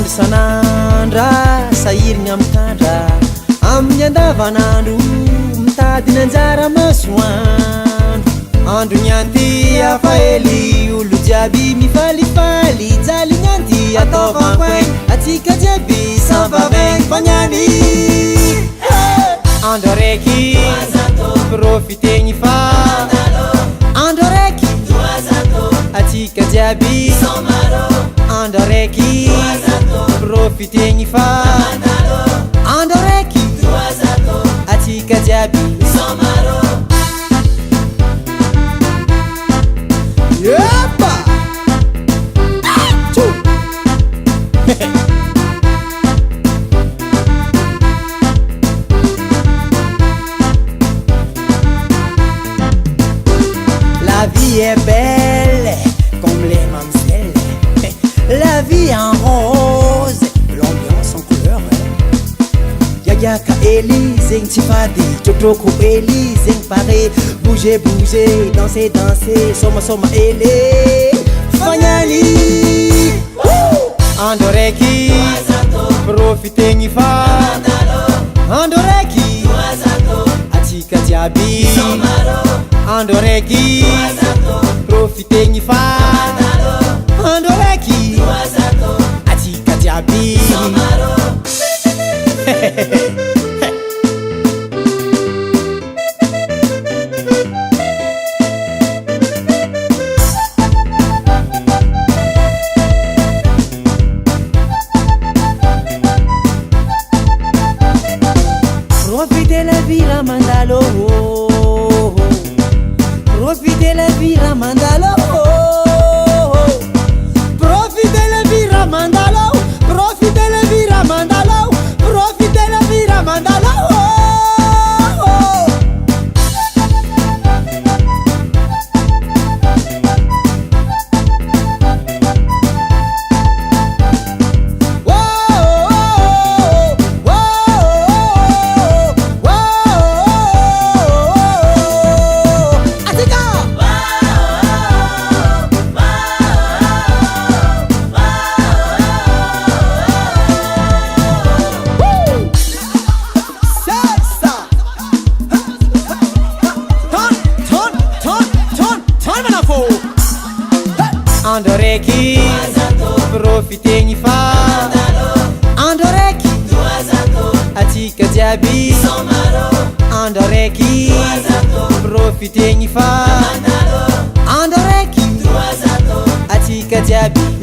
andro sanandra sahirigny amikandra amin'ny andavanandro mitadiny anjara masoandro andro nyanty afaely olo jiaby mifalifaly jaligny anty ataovankoaigny atsika jiaby sambavaigny fagnany andro araiky profitegny fa andro araiky atsika jiaby andro araiky profitegny fa andro araiky atsika jiaby yepa La vie est belle comme les mamzelles. La vie en rose, l'ambiance en couleur. Yayaka Eli, zing tifadi, Jotoko Eli, zing pare. Bouger, bouger, danser, danser, soma, soma Eli. Fanyali, andoreki, profitegny fa. Andoreki, atika jiaby. Andoreki, profitegny fa. Andoreki, atika jiaby. Profitez la vie Ramandalo, profitez la vie Ramandalo, profitez la vie Ramandalo, profitez la vie Ramandalo, profitez la vie Ramandalo. Andoreki, profitegny fa. Andoreki, atika jiaby. Andoreki, profitegny fa. Andoreki, atika jiaby.